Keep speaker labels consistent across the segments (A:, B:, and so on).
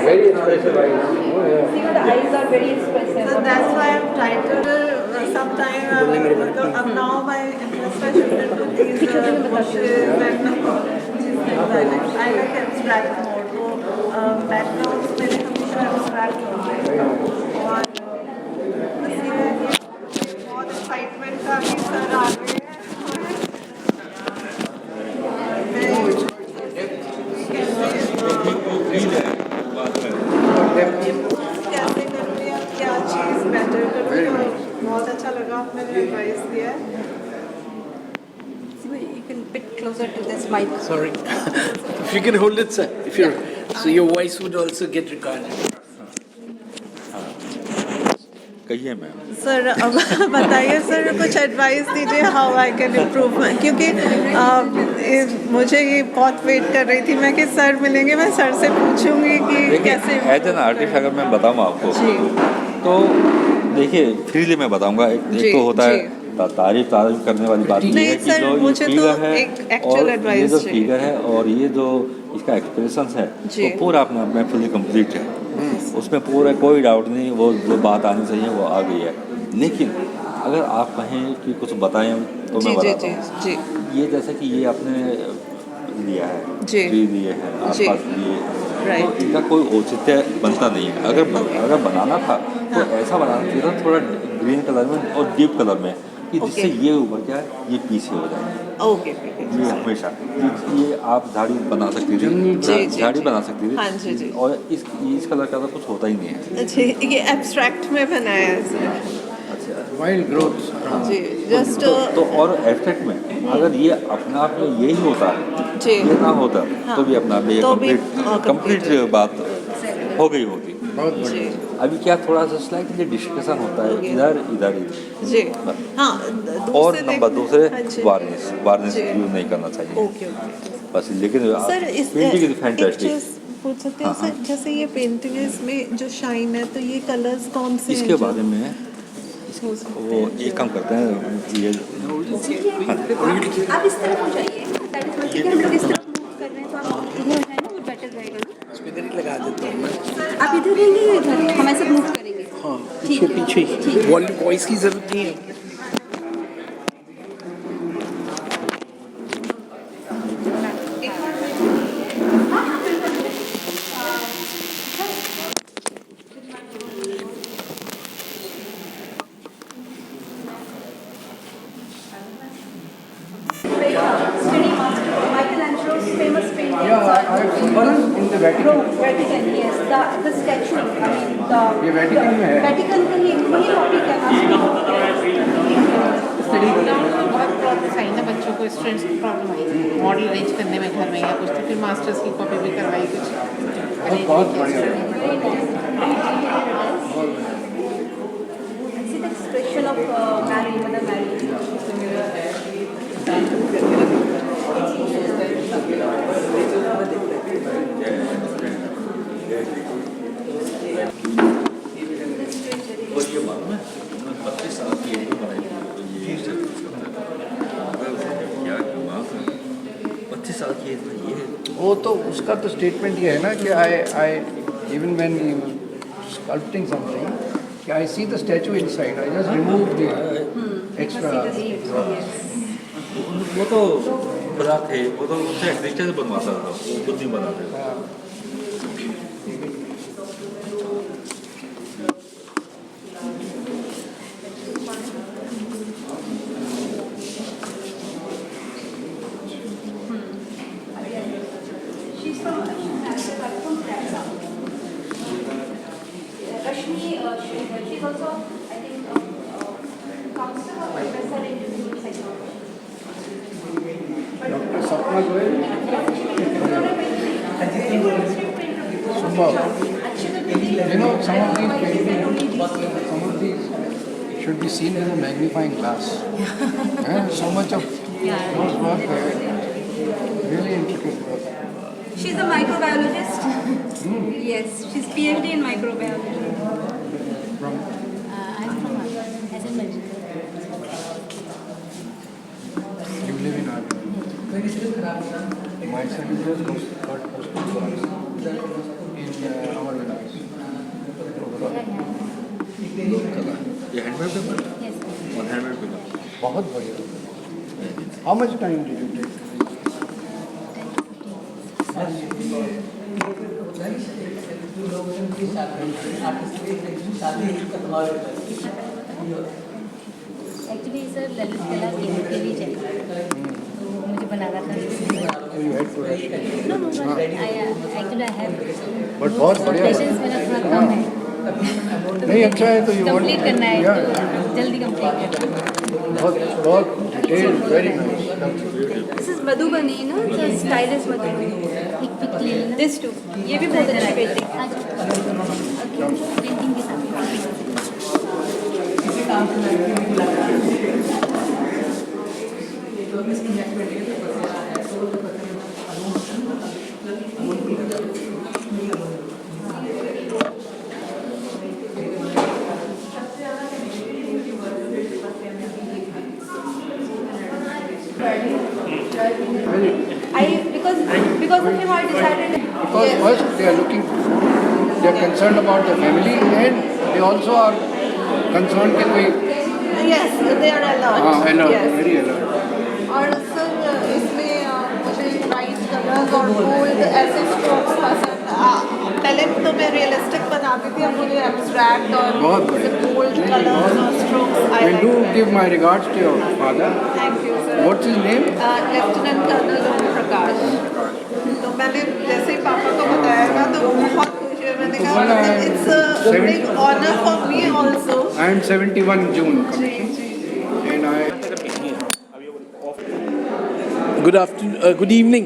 A: Very expressive eyes. Oh, yeah.
B: See, the eyes are very expressive.
C: So that's why I've tried to sometime now my interest has shifted to these bushes and these things I like abstract more. तो backgrounds मेरे हमेशा abstract होते हैं और इसीलिए बहुत excitement का भी सर आ गए कैसे करूँ या क्या चीज़ बेटर करूँ बहुत अच्छा लगा आपने एडवाइस दिया है
B: You can bit closer to this mic.
D: Sorry. If you can hold it, sir. If you're, so your voice would also get recorded.
E: कहिए मैम।
C: सर अब बताइए सर कुछ एडवाइस दीजिए हाउ आई कैन इम्प्रूव क्योंकि मुझे ये बहुत wait कर रही थी मैं कि सर मिलेंगे मैं सर से पूछूंगी कि कैसे
E: एज एन आर्टिस्ट अगर मैं बताऊँ आपको तो देखिए फ्रीली मैं बताऊंगा एक तो होता है तारीफ करने वाली बात नहीं है कि जो ये फिगर है और ये जो फिगर है और ये जो इसका एक्सप्रेशन है वो पूरा अपने आप में फुली कंप्लीट है उसमें पूरा कोई डाउट नहीं वो जो बात आनी चाहिए वो आ गई है लेकिन अगर आप कहें कि कुछ बताएं तो मैं बताता हूँ ये जैसे कि ये आपने लिया है ट्री लिए हैं आसपास लिए तो इनका कोई औचित्य बनता नहीं है अगर बनाना था तो ऐसा बनाना चाहिए था थोड़ा ग्रीन कलर में और डीप कलर में कि जिससे ये ऊपर क्या है ये पीछे हो जाए ये हमेशा ये आप झाड़ी बना सकती थी झाड़ी बना सकती थी और इस कलर का तो कुछ होता ही नहीं है
C: अच्छा ये एब्स्ट्रैक्ट में बनाया है सर
E: अच्छा
D: Wild growth.
C: जी जस्ट
E: तो और एब्स्ट्रैक्ट में अगर ये अपने आप में यही होता ये ना होता तो भी अपना आप ये कंप्लीट बात हो गई होती अभी क्या थोड़ा सा स्लाइटली डिस्कशन होता है इधर
C: जी हाँ
E: और नंबर दूसरे वार्निश यूज नहीं करना चाहिए बस लेकिन
C: सर इस
E: पेंटिंग इज फैंटास्टिक
C: पूछ सकते हैं सर जैसे ये पेंटिंग है इसमें जो शाइन है तो ये कलर्स कौन से
E: इसके बारे में वो एक काम करते हैं ये
B: आप इस तरफ हो जाइए क्योंकि हम लोग इस तरफ मूव कर रहे हैं तो आप इधर हो जाए ना वो बेटर रहेगा ना
D: इसको इधर ही लगा देते हैं
B: आप इधर रहेंगे या इधर हम ऐसे मूव करेंगे
D: हाँ पीछे ही वॉइस की जरूरत नहीं है
B: Vatican, yes, the statue. I mean, the Vatican का ही कॉपी करना।
F: बहुत प्रॉब्लम आई ना बच्चों को स्टूडेंट्स की प्रॉब्लम आई मॉडल अरेंज करने में घर में या कुछ तो फिर मास्टर्स की कॉपी भी करवाई कुछ
D: बहुत बढ़िया
B: See the expression of Mary, Mother Mary.
E: ये मालूम है 25 साल की एज में बनाई थी ये क्या 25 साल की एज में ये
D: वो तो उसका तो स्टेटमेंट ये है ना कि I even when you sculpting something कि I see the statue inside I just remove the extra
E: वो तो बना थे वो तो उससे एग्रीकल्चर बनवाता था वो खुद नहीं बनाते थे
B: She's also, I think, counselor or professor in psychology.
D: Doctor सपना गोयल सुबह you know some of these should be seen as a magnifying glass so much of those work really intricate work
B: She's a microbiologist. Yes, she's PhD in microbiology.
G: I'm from Hassan
D: you live in Agra My son is just got posted for us in our village.
E: ये handmade paper
B: Yes.
E: और handmade paper
D: बहुत बढ़िया. How much time did you take?
B: Actually, sir, Lalit कला के भी चाहिए. तो मुझे बनाना था.
D: So you had to rush.
B: No, no, but actually I have.
D: But बहुत बढ़िया.
B: Patience मेरा थोड़ा कम है.
D: नहीं अच्छा है तो you want.
B: कंप्लीट करना है
D: Yeah.
B: तो जल्दी कंप्लीट करना है.
D: बहुत detailed, very nice.
B: This is Madhubani, no? The style is Madhubani. एक पिक ले लेना. This too. ये भी बहुत अच्छी पेंटिंग. पेंटिंग के साथ. Because of him I decided.
D: Because first they are looking for food, they are concerned about the family, and they also are concerned कि कोई
C: Yes, they are alert.
D: alert,
C: Yes.
D: very alert.
C: और sir इसमें मुझे bright colours और bold ऐसे strokes पसंद. पहले तो मैं रियलिस्टिक बनाती थी, अब मुझे एब्स्ट्रैक्ट और
D: बहुत बढ़िया.
C: बोल्ड कलर्स और स्ट्रोक्स आई
D: And do
C: लाइक.
D: give my regards to your father.
C: Thank you sir.
D: What's his name?
C: Lieutenant colonel Om Prakash. तो मैंने जैसे ही पापा को बताया ना तो वो बहुत खुश हुए. मैंने कहा it's a big honour for me also.
D: I am 71 June coming, and I.
A: Good afternoon, good evening.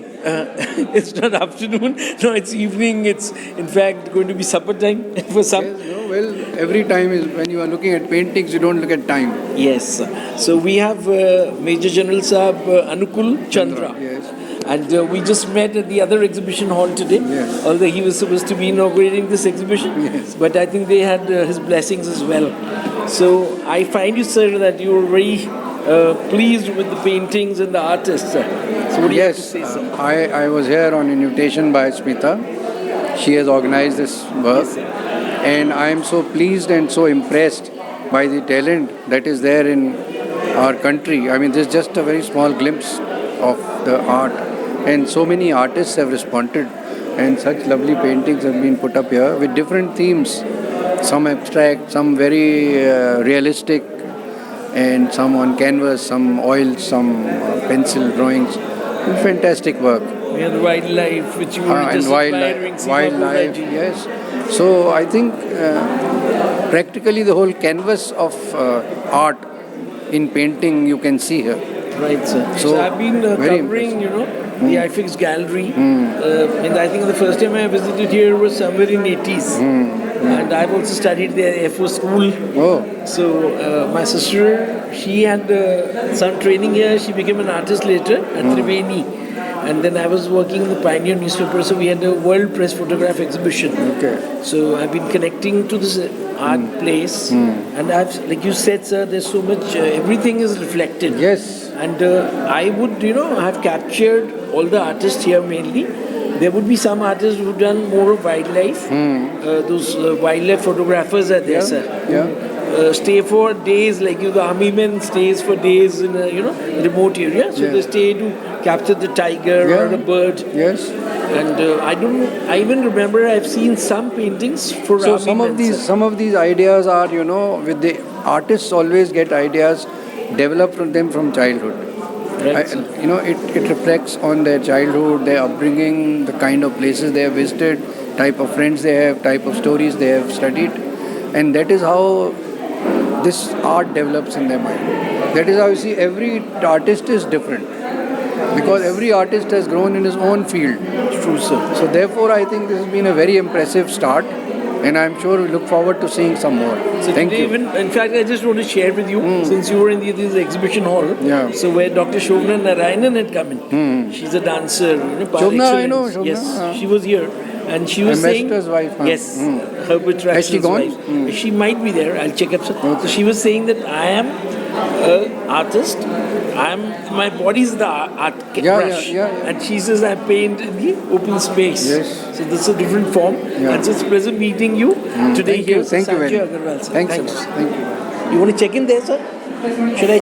A: It's not afternoon, no, it's evening. It's in fact going to be supper time for some.
D: Yes, no, well, every time is when you are looking at paintings, you don't look at time.
A: Yes. So we have Major General Saab Anukul Chandra.
D: Yes.
A: And we just met at the other exhibition hall today.
D: Yes.
A: Although he was supposed to be inaugurating this exhibition.
D: Yes.
A: But I think they had his blessings as well. So I find you, sir, that you were very pleased with the paintings and the artists. So what do you have to
D: Yes,
A: say, sir?
D: I was here on invitation by Smita. She has organized this work, and I am so pleased and so impressed by the talent that is there in our country. I mean, this is just a very small glimpse of the art, and so many artists have responded, and such lovely paintings have been put up here with different themes. Some abstract, some very realistic, and some on canvas, some oil, some pencil drawings. Fantastic work.
A: We have the wildlife, which you were
D: And
A: just admiring.
D: wildlife, yes. So I think practically the whole canvas of art in painting you can see here.
A: Right, sir.
D: So,
A: So I've been
D: very
A: covering, the IFIX gallery. And I think the first time I visited here was somewhere in 80s. And I've also studied there Air Force School.
D: Oh,
A: So my sister, she had some training here. She became an artist later at Triveni. And then I was working in the Pioneer newspaper, so we had a World Press Photograph exhibition.
D: okay.
A: So I've been connecting to this art place, and I've, like you said, sir, there's so much. Everything is reflected.
D: Yes.
A: And I would, have captured all the artists here mainly. There would be some artists who've done more of wildlife. Those wildlife photographers are there, sir.
D: Yeah.
A: Stay for days, like the army men stays for days in a remote area. So
D: Yeah.
A: they stay to capture the tiger or
D: Yeah.
A: a bird.
D: Yes.
A: And I even remember I've seen some paintings for
D: So
A: army men, sir.
D: some of these ideas are, with the artists always get ideas developed from them from childhood.
A: Right, sir.
D: It reflects on their childhood, their upbringing, the kind of places they have visited, type of friends they have, type of stories they have studied, and that is how this art develops in their mind. That is how you see every artist is different, because every artist has grown in his own field.
A: True, sir.
D: So therefore, I think this has been a very impressive start, and I'm sure we look forward to seeing some more.
A: So
D: Thank
A: today
D: you.
A: even, in fact, I just want to share with you, since you were in this exhibition hall,
D: Yeah.
A: so where Dr. Shobna Narayanan had come in. She's a dancer, par
D: Shobna, I know,
A: excellence.
D: Shobna,
A: Yes, she was here. And she was saying...
D: Ambassador's wife, huh?
A: Yes, Herbert
D: Has she
A: Raxton's
D: gone?
A: wife. She might be there, I'll check up. So she was saying that I am artist. My body is the art brush, and she says I paint in the open space.
D: Yes.
A: So this is a different form.
D: Yeah.
A: And so it's a pleasure meeting you today
D: Thank you.
A: here.
D: Thank you very
A: Sanjay
D: much.
A: Agarwal, sir.
D: Thanks. Thank you.
A: You want to check in there, sir? Should I?